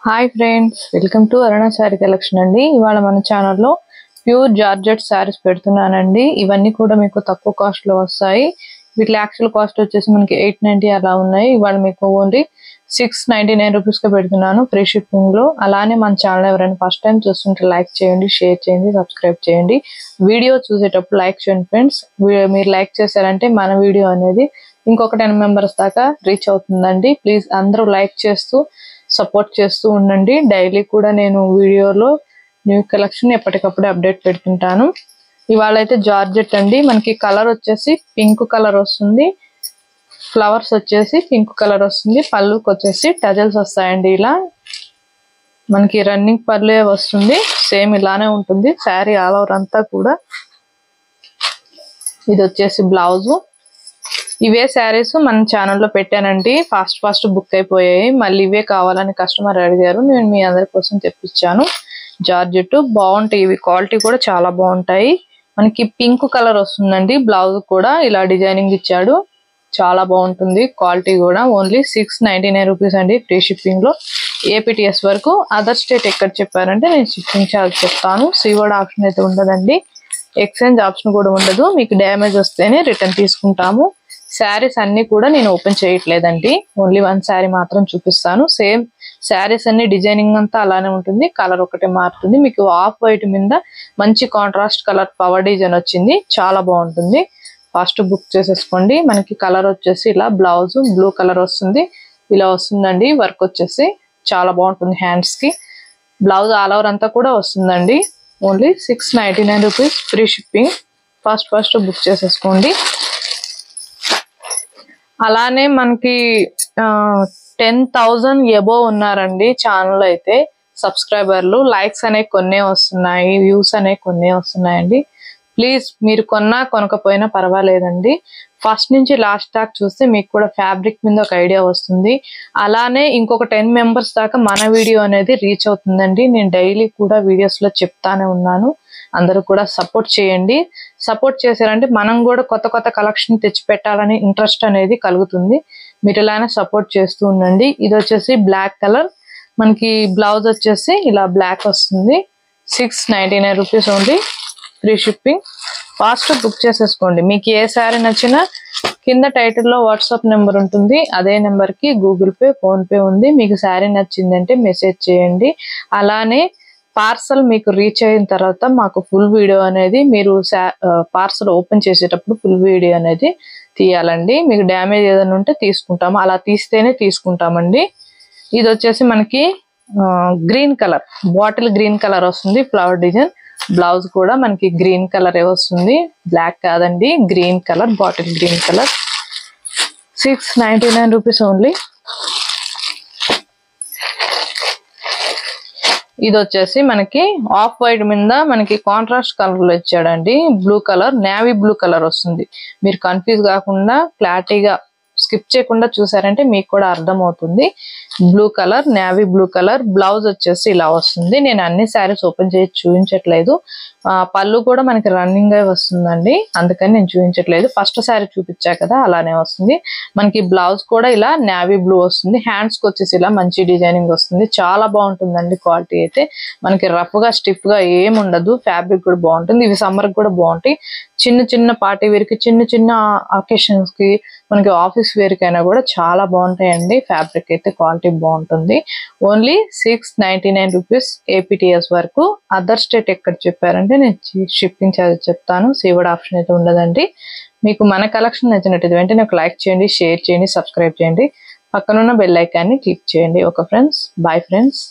Hi friends, welcome to Aruna sari collection అండి. ఇవాళ మన ఛానల్లో ప్యూర్ జార్జెట్ శారీస్ పెడుతున్నానండి. ఇవన్నీ కూడా మీకు తక్కువ కాస్ట్ లో వస్తాయి. వీటి యాక్చువల్ కాస్ట్ వచ్చేసి మనకి 890 అలా ఉన్నాయి. ఇవాళ మీకు ఓన్లీ 699 రూపీస్ కి పెడుతున్నాను ఫ్రీ షిప్పింగ్ లో. అలానే మన ఛానల్ ఎవరైనా ఫస్ట్ టైం చూస్తుంటే లైక్ చేయండి, షేర్ చేయండి, సబ్స్క్రైబ్ చేయండి. వీడియో చూసేటప్పుడు లైక్ చేయండి ఫ్రెండ్స్. మీరు లైక్ చేశారంటే మన వీడియో అనేది ఇంకొక 10 మెంబర్స్ దాకా రీచ్ అవుతుందండి. ప్లీజ్ అందరూ లైక్ చేస్తూ సపోర్ట్ చేస్తూ ఉండండి. డైలీ కూడా నేను వీడియోలో న్యూ కలెక్షన్ ఎప్పటికప్పుడు అప్డేట్ పెడుతుంటాను. ఇవాళ అయితే జార్జెట్ అండి. మనకి కలర్ వచ్చేసి పింక్ కలర్ వస్తుంది, ఫ్లవర్స్ వచ్చేసి పింక్ కలర్ వస్తుంది, పళ్ళుకి వచ్చేసి టజల్స్ వస్తాయండి. ఇలా మనకి రన్నింగ్ పళ్ళే వస్తుంది, సేమ్ ఇలానే ఉంటుంది శారీ ఆల్ ఓవర్ అంతా కూడా. ఇది వచ్చేసి బ్లౌజు. ఇవే శారీస్ మన ఛానల్లో పెట్టానండి, ఫాస్ట్ బుక్ అయిపోయాయి. మళ్ళీ ఇవే కావాలని కస్టమర్ అడిగారు, నేను మీ అందరి కోసం తెప్పించాను. జార్జెట్ బాగుంటాయి, ఇవి క్వాలిటీ కూడా చాలా బాగుంటాయి. మనకి పింక్ కలర్ వస్తుందండి. బ్లౌజ్ కూడా ఇలా డిజైనింగ్ ఇచ్చాడు, చాలా బాగుంటుంది. క్వాలిటీ కూడా ఓన్లీ 699 రూపీస్ అండి ఫ్రీ షిప్పింగ్ లో. ఏపీటీఎస్ వరకు. అదర్ స్టేట్ ఎక్కడ చెప్పారంటే నేను షిప్పింగ్ ఛార్జ్ చెప్తాను. సీవర్డ్ ఆప్షన్ అయితే ఉండదండి, ఎక్స్చేంజ్ ఆప్షన్ కూడా ఉండదు. మీకు డ్యామేజ్ వస్తేనే రిటర్న్ తీసుకుంటాము. శారీస్ అన్ని కూడా నేను ఓపెన్ చేయట్లేదండి, ఓన్లీ వన్ శారీ మాత్రం చూపిస్తాను. సేమ్ శారీస్ అన్ని డిజైనింగ్ అంతా అలానే ఉంటుంది, కలర్ ఒకటే మారుతుంది. మీకు ఆఫ్ వైట్ మీద మంచి కాంట్రాస్ట్ కలర్ పవర్ డిజైన్ వచ్చింది, చాలా బాగుంటుంది. ఫస్ట్ బుక్ చేసేసుకోండి. మనకి కలర్ వచ్చేసి ఇలా బ్లౌజ్ బ్లూ కలర్ వస్తుంది, ఇలా వస్తుందండి. వర్క్ వచ్చేసి చాలా బాగుంటుంది హ్యాండ్స్ కి. బ్లౌజ్ ఆల్ ఓవర్ అంతా కూడా వస్తుందండి. Only 699 rupees free shipping. First book చేసేసుకోండి. అలానే మనకి 10,000 ఎబోవ్ ఉన్నారండి ఛానల్ అయితే సబ్స్క్రైబర్లు. లైక్స్ అనేవి కొన్నే వస్తున్నాయి, వ్యూస్ అనేవి కొన్నే వస్తున్నాయండి. ప్లీజ్ మీరు కొనకపోయినా పర్వాలేదండి, ఫస్ట్ నుంచి లాస్ట్ దాకా చూస్తే మీకు కూడా ఫ్యాబ్రిక్ మీద ఒక ఐడియా వస్తుంది. అలానే ఇంకొక 10 మెంబర్స్ దాకా మన వీడియో అనేది రీచ్ అవుతుందండి. నేను డైలీ కూడా వీడియోస్ లో చెప్తానే ఉన్నాను, అందరూ కూడా సపోర్ట్ చేయండి. సపోర్ట్ చేశారంటే మనం కూడా కొత్త కలెక్షన్ తెచ్చి పెట్టాలని ఇంట్రెస్ట్ అనేది కలుగుతుంది. మీరు ఇలానే సపోర్ట్ చేస్తూ ఉండండి. ఇది వచ్చేసి బ్లాక్ కలర్, మనకి బ్లౌజ్ వచ్చేసి ఇలా బ్లాక్ వస్తుంది. 699 rupees only free shipping. Fast book చేసేసుకోండి. మీకు ఏ శారీ నచ్చినా కింద టైటిల్లో వాట్సాప్ నెంబర్ ఉంటుంది, అదే నెంబర్ కి గూగుల్ పే, ఫోన్ పే ఉంది. మీకు శారీ నచ్చిందంటే మెసేజ్ చేయండి. అలానే పార్సల్ మీకు రీచ్ అయిన తర్వాత మాకు ఫుల్ వీడియో అనేది, మీరు పార్సల్ ఓపెన్ చేసేటప్పుడు ఫుల్ వీడియో అనేది తీయాలండి. మీకు డ్యామేజ్ ఏదైనా ఉంటే తీసుకుంటాము, అలా తీస్తేనే తీసుకుంటామండి. ఇది వచ్చేసి మనకి green colour, bottle green colour వస్తుంది ఫ్లవర్ డిజైన్. బ్లౌజ్ కూడా మనకి గ్రీన్ కలర్ వస్తుంది, బ్లాక్ కాదండి, green colour, bottle green colour. 699 rupees only. ఇది వచ్చేసి మనకి ఆఫ్ వైట్ మీద మనకి కాంట్రాస్ట్ కలర్ లో ఇచ్చాడండి. Blue colour, navy blue colour వస్తుంది. మీరు కన్ఫ్యూజ్ కాకుండా క్లారిటీగా స్కిప్ చేయకుండా చూసారంటే మీకు కూడా అర్థం అవుతుంది. Blue colour, navy blue colour. Blouse వచ్చేసి ఇలా వస్తుంది. నేను అన్ని శారీస్ ఓపెన్ చేసి చూపించట్లేదు, పళ్ళు కూడా మనకి రన్నింగ్ అయి వస్తుందండి, అందుకని నేను చూపించట్లేదు. ఫస్ట్ శారీ చూపించా కదా, అలానే వస్తుంది. మనకి బ్లౌజ్ కూడా ఇలా నేవీ బ్లూ వస్తుంది. హ్యాండ్స్ కి వచ్చేసి ఇలా మంచి డిజైనింగ్ వస్తుంది, చాలా బాగుంటుందండి. క్వాలిటీ అయితే మనకి రఫ్ గా స్టిఫ్ గా ఏం ఉండదు. ఫ్యాబ్రిక్ కూడా బాగుంటుంది. ఇవి సమ్మర్ కూడా బాగుంటాయి. చిన్న పార్టీ వేర్ కి, చిన్న అకేషన్స్ కి, మనకి ఆఫీస్ వేర్ కైనా కూడా చాలా బాగుంటాయండి. ఫ్యాబ్రిక్ అయితే క్వాలిటీ బాగుంటుంది. ఓన్లీ 699 రూపీస్ ఏపీటీఎస్ వరకు. అదర్ స్టేట్ ఎక్కడ చెప్పారంటే నేను షిప్పింగ్ ఛార్జ్ చెప్తాను, సీవర్డ్ ఆప్షన్ అయితే ఉండదండి. మీకు మన కలెక్షన్ నచ్చినట్టు వెంటనే ఒక లైక్ చేయండి, షేర్ చేయండి, సబ్స్క్రైబ్ చేయండి, పక్కనున్న బెల్ ఐకాన్ని క్లిక్ చేయండి. Okay friends, bye friends.